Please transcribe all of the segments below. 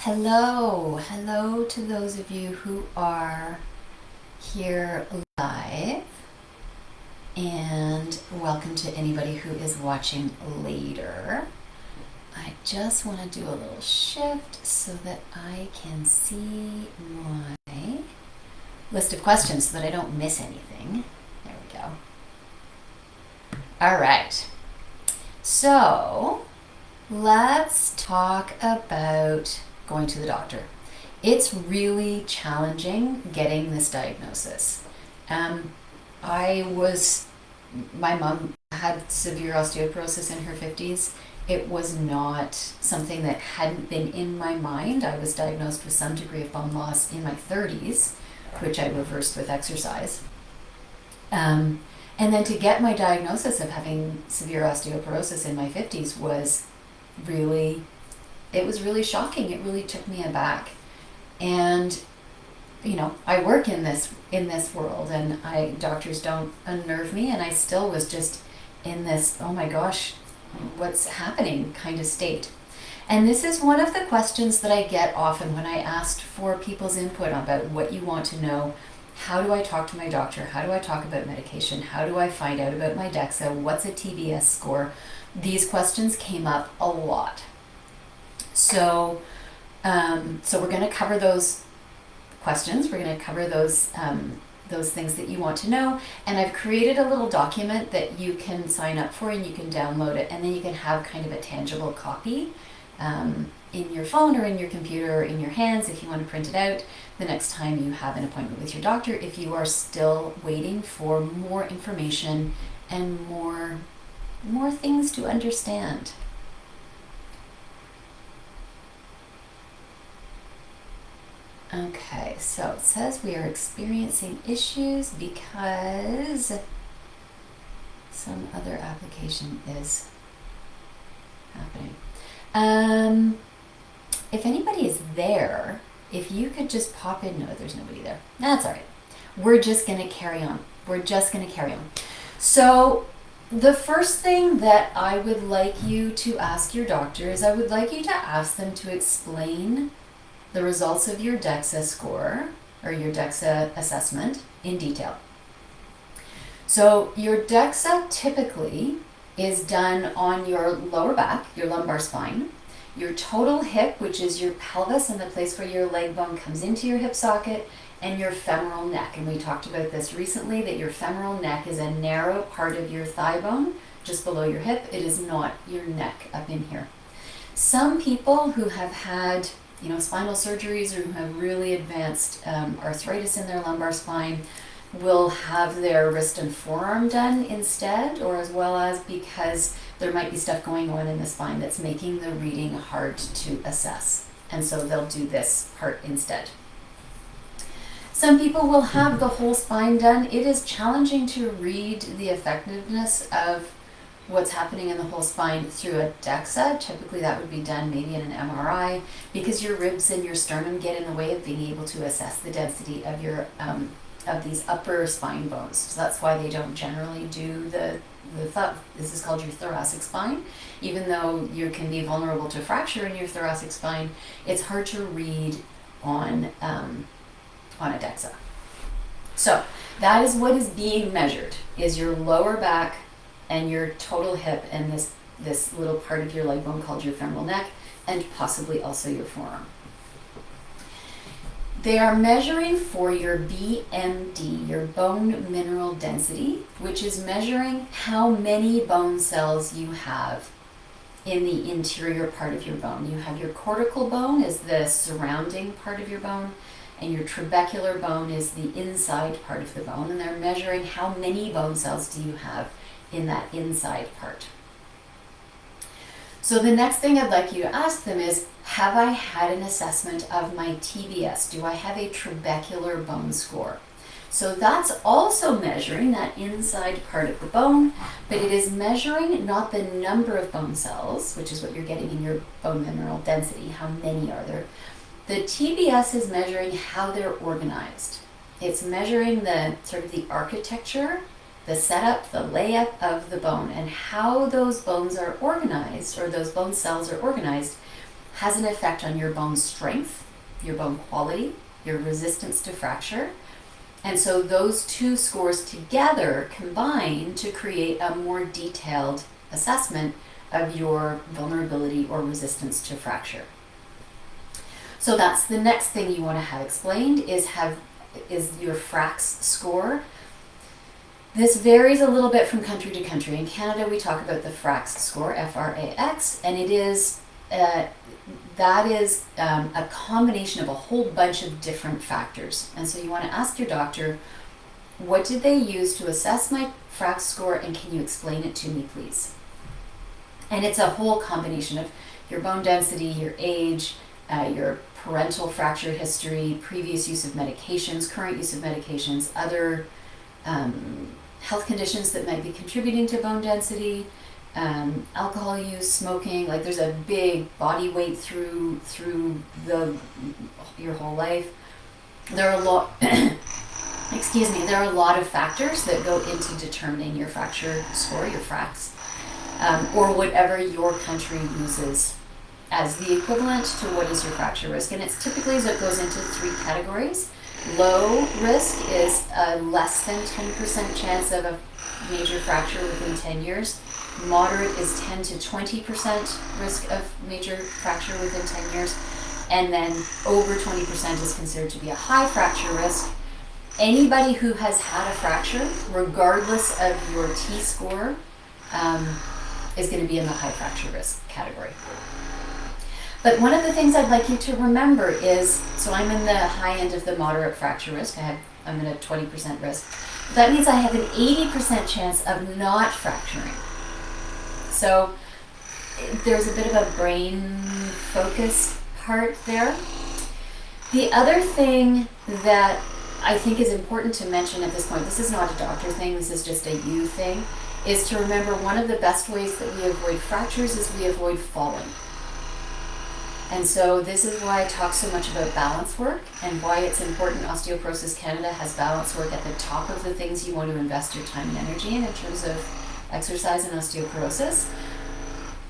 Hello to those of you who are here live, and welcome to anybody who is watching later. I just want to do a little shift so that I can see my list of questions so that I don't miss anything. There we go. All right. So let's talk about going to the doctor. It's really challenging getting this diagnosis. My mom had severe osteoporosis in her 50s. It was not something that hadn't been in my mind. I was diagnosed with some degree of bone loss in my 30s, which I reversed with exercise. And then to get my diagnosis of having severe osteoporosis in my 50s was really shocking. It really took me aback. And I work in this world, and doctors don't unnerve me, and I still was just in this, oh my gosh, what's happening kind of state. And this is one of the questions that I get often when I asked for people's input about what you want to know. How do I talk to my doctor? How do I talk about medication? How do I find out about my DEXA? What's a TBS score? These questions came up a lot. So we're going to cover those questions. We're going to cover those things that you want to know. And I've created a little document that you can sign up for, and you can download it, and then you can have kind of a tangible copy in your phone or in your computer or in your hands if you want to print it out the next time you have an appointment with your doctor, if you are still waiting for more information and more things to understand. Okay, so it says we are experiencing issues because some other application is happening. If anybody is there, if you could just pop in. No, there's nobody there. That's all right. We're just going to carry on. So the first thing that I would like you to ask your doctor is I would like you to ask them to explain the results of your DEXA score or your DEXA assessment in detail. So your DEXA typically is done on your lower back, your lumbar spine, your total hip, which is your pelvis and the place where your leg bone comes into your hip socket, and your femoral neck. And we talked about this recently, that your femoral neck is a narrow part of your thigh bone just below your hip. It is not your neck up in here. Some people who have had spinal surgeries or who have really advanced arthritis in their lumbar spine will have their wrist and forearm done instead, or as well as because there might be stuff going on in the spine that's making the reading hard to assess. And so they'll do this part instead. Some people will have the whole spine done. It is challenging to read the effectiveness of what's happening in the whole spine through a DEXA. Typically that would be done maybe in an MRI, because your ribs and your sternum get in the way of being able to assess the density of your of these upper spine bones. So that's why they don't generally do this is called your thoracic spine. Even though you can be vulnerable to fracture in your thoracic spine, it's hard to read on a DEXA. So that is what is being measured, is your lower back and your total hip and this little part of your leg bone called your femoral neck, and possibly also your forearm. They are measuring for your BMD, your bone mineral density, which is measuring how many bone cells you have in the interior part of your bone. You have your cortical bone is the surrounding part of your bone, and your trabecular bone is the inside part of the bone, and they're measuring how many bone cells do you have in that inside part. So the next thing I'd like you to ask them is, have I had an assessment of my TBS? Do I have a trabecular bone score? So that's also measuring that inside part of the bone, but it is measuring not the number of bone cells, which is what you're getting in your bone mineral density, how many are there. The TBS is measuring how they're organized. It's measuring the sort of the architecture, the setup, the layup of the bone, and how those bones are organized, or those bone cells are organized, has an effect on your bone strength, your bone quality, your resistance to fracture. And so those two scores together combine to create a more detailed assessment of your vulnerability or resistance to fracture. So that's the next thing you want to have explained is your FRAX score. This varies a little bit from country to country. In Canada, we talk about the FRAX score, F-R-A-X, and it is that is a combination of a whole bunch of different factors. And so you want to ask your doctor, what did they use to assess my FRAX score, and can you explain it to me, please? And it's a whole combination of your bone density, your age, your parental fracture history, previous use of medications, current use of medications, other health conditions that might be contributing to bone density, alcohol use, smoking. Like there's a big body weight through your whole life. There are a lot there are a lot of factors that go into determining your fracture score, your FRAX, or whatever your country uses as the equivalent to what is your fracture risk. And it's typically, it goes into 3 categories. Low risk is a less than 10% chance of a major fracture within 10 years. Moderate is 10 to 20% risk of major fracture within 10 years. And then over 20% is considered to be a high fracture risk. Anybody who has had a fracture, regardless of your T-score, is going to be in the high fracture risk category. But one of the things I'd like you to remember is, so I'm in the high end of the moderate fracture risk. I'm in a 20% risk. That means I have an 80% chance of not fracturing. So there's a bit of a brain focus part there. The other thing that I think is important to mention at this point, this is not a doctor thing, this is just a you thing, is to remember one of the best ways that we avoid fractures is we avoid falling. And so this is why I talk so much about balance work and why it's important. Osteoporosis Canada has balance work at the top of the things you want to invest your time and energy in terms of exercise and osteoporosis.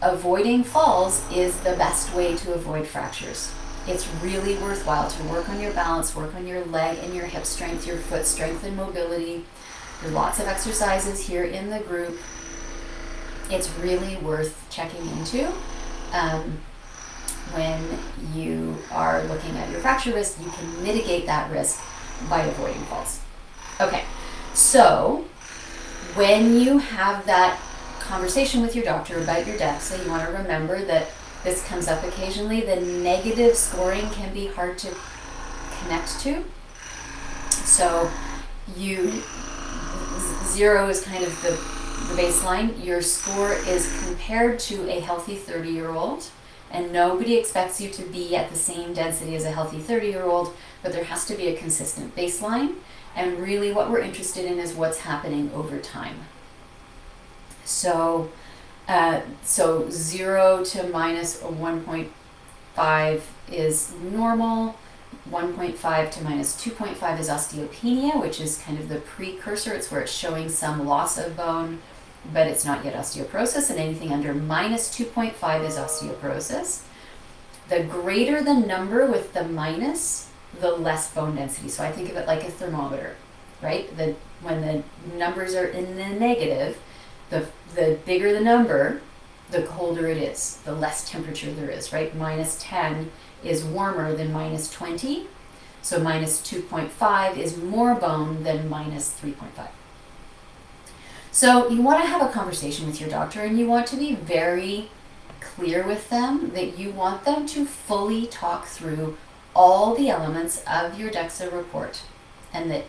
Avoiding falls is the best way to avoid fractures. It's really worthwhile to work on your balance, work on your leg and your hip strength, your foot strength and mobility. There are lots of exercises here in the group. It's really worth checking into. When you are looking at your fracture risk, you can mitigate that risk by avoiding falls. Okay, so when you have that conversation with your doctor about your DEXA, you want to remember that this comes up occasionally. The negative scoring can be hard to connect to. So 0 is kind of the baseline. Your score is compared to a healthy 30-year-old. And nobody expects you to be at the same density as a healthy 30-year-old, but there has to be a consistent baseline. And really what we're interested in is what's happening over time. So 0 to minus 1.5 is normal. 1.5 to minus 2.5 is osteopenia, which is kind of the precursor. It's where it's showing some loss of bone, but it's not yet osteoporosis, and anything under minus 2.5 is osteoporosis. The greater the number with the minus, the less bone density. So I think of it like a thermometer, right? When the numbers are in the negative, the bigger the number, the colder it is, the less temperature there is, right? Minus 10 is warmer than minus 20. So minus 2.5 is more bone than minus 3.5. So you want to have a conversation with your doctor, and you want to be very clear with them that you want them to fully talk through all the elements of your DEXA report, and that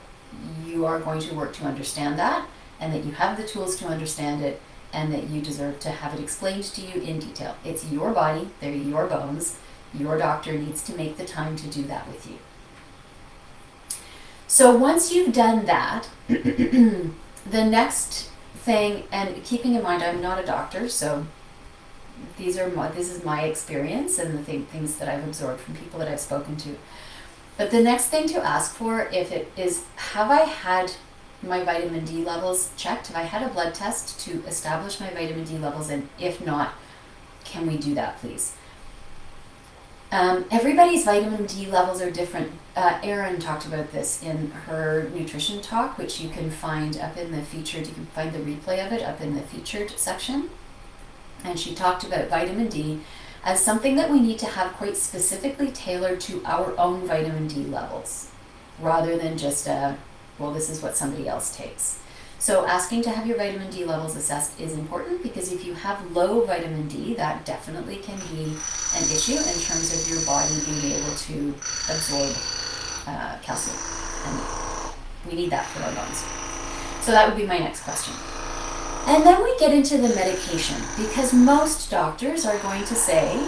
you are going to work to understand that, and that you have the tools to understand it, and that you deserve to have it explained to you in detail. It's your body, they're your bones. Your doctor needs to make the time to do that with you. So once you've done that, the next thing, and keeping in mind I'm not a doctor, so this is my experience and the things that I've absorbed from people that I've spoken to. But the next thing to ask for, if it is, have I had my vitamin D levels checked? Have I had a blood test to establish my vitamin D levels? And if not, can we do that, please? Everybody's vitamin D levels are different. Erin talked about this in her nutrition talk, which you can find up in the featured, you can find the replay of it up in the featured section. And she talked about vitamin D as something that we need to have quite specifically tailored to our own vitamin D levels, rather than just well, this is what somebody else takes. So asking to have your vitamin D levels assessed is important, because if you have low vitamin D, that definitely can be an issue in terms of your body being able to absorb calcium. And we need that for our bones. So that would be my next question. And then we get into the medication, because most doctors are going to say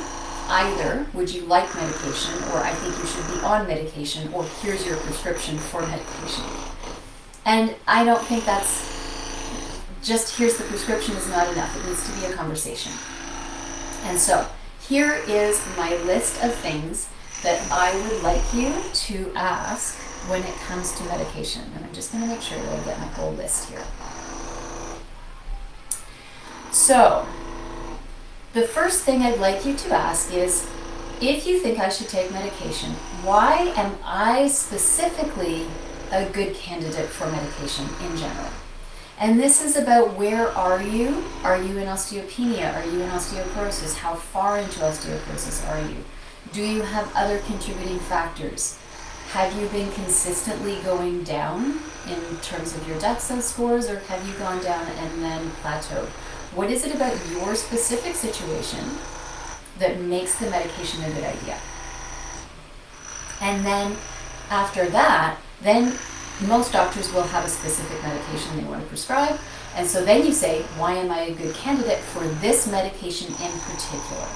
either, would you like medication, or I think you should be on medication, or here's your prescription for medication. And I don't think that's just here's the prescription is not enough. It needs to be a conversation. And so here is my list of things that I would like you to ask when it comes to medication. And I'm just going to make sure that I get my whole list here. So the first thing I'd like you to ask is, if you think I should take medication, why am I specifically a good candidate for medication in general? And this is about, where are you? Are you in osteopenia? Are you in osteoporosis? How far into osteoporosis are you? Do you have other contributing factors? Have you been consistently going down in terms of your DEXA scores, or have you gone down and then plateaued? What is it about your specific situation that makes the medication a good idea? And then after that, then most doctors will have a specific medication they want to prescribe. And so then you say, why am I a good candidate for this medication in particular?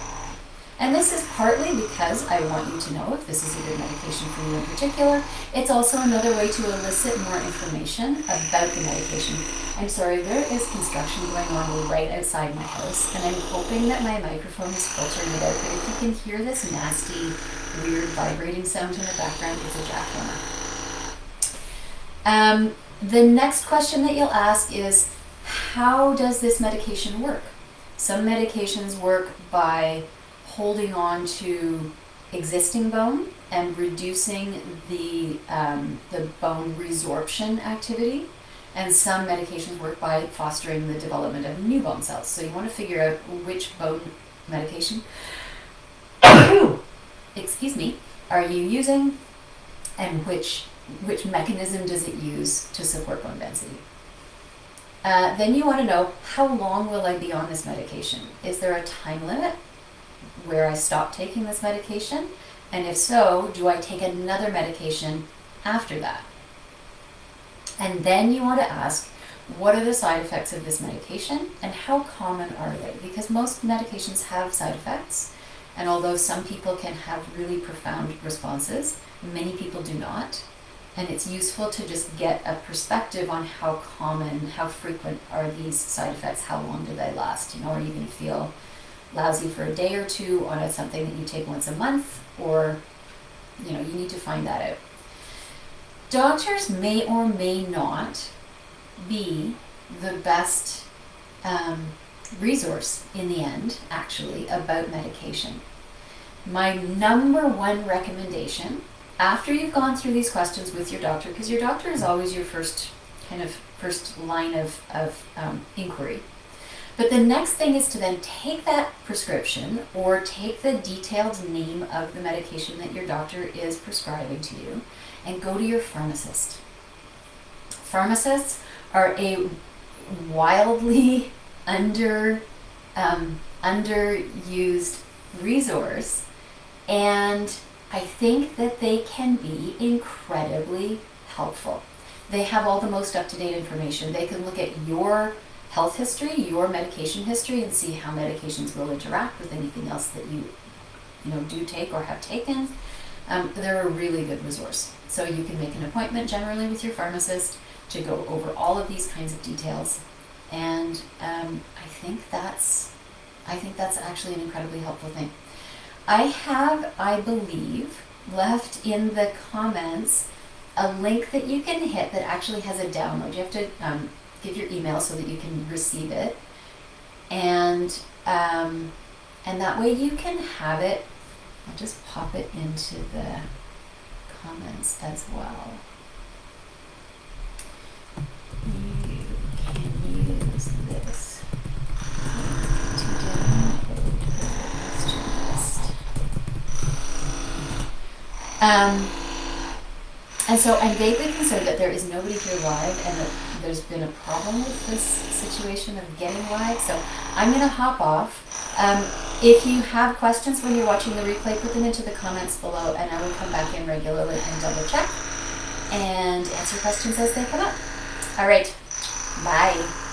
And this is partly because I want you to know if this is a good medication for you in particular. It's also another way to elicit more information about the medication. I'm sorry, there is construction going on right outside my house, and I'm hoping that my microphone is filtering it out. But if you can hear this nasty, weird vibrating sound in the background, it's a jackhammer. The next question that you'll ask is, how does this medication work? Some medications work by holding on to existing bone and reducing the bone resorption activity, and some medications work by fostering the development of new bone cells. So you want to figure out which bone medication excuse me, are you using, and which mechanism does it use to support bone density. Then you want to know, how long will I be on this medication? Is there a time limit where I stop taking this medication? And if so, do I take another medication after that? And then you want to ask, what are the side effects of this medication, and how common are they? Because most medications have side effects, and although some people can have really profound responses, many people do not. And it's useful to just get a perspective on how common, how frequent are these side effects, how long do they last? Are you going to feel lousy for a day or two on something that you take once a month, or you need to find that out. Doctors may or may not be the best resource in the end, actually, about medication. My number one recommendation, after you've gone through these questions with your doctor, because your doctor is always your first line of inquiry. But the next thing is to then take that prescription, or take the detailed name of the medication that your doctor is prescribing to you, and go to your pharmacist. Pharmacists are a wildly underused resource, and I think that they can be incredibly helpful. They have all the most up-to-date information. They can look at your health history, your medication history, and see how medications will interact with anything else that you do take or have taken. They're a really good resource. So you can make an appointment generally with your pharmacist to go over all of these kinds of details. And I think that's actually an incredibly helpful thing. I have, I believe, left in the comments a link that you can hit that actually has a download. You have to give your email so that you can receive it, and that way you can have it I'll just pop it into the comments as well. You can use this to download the question list. And so I'm vaguely concerned that there is nobody here live and that there's been a problem with this situation of getting live. So I'm going to hop off. If you have questions when you're watching the replay, put them into the comments below and I will come back in regularly and double check and answer questions as they come up. All right. Bye.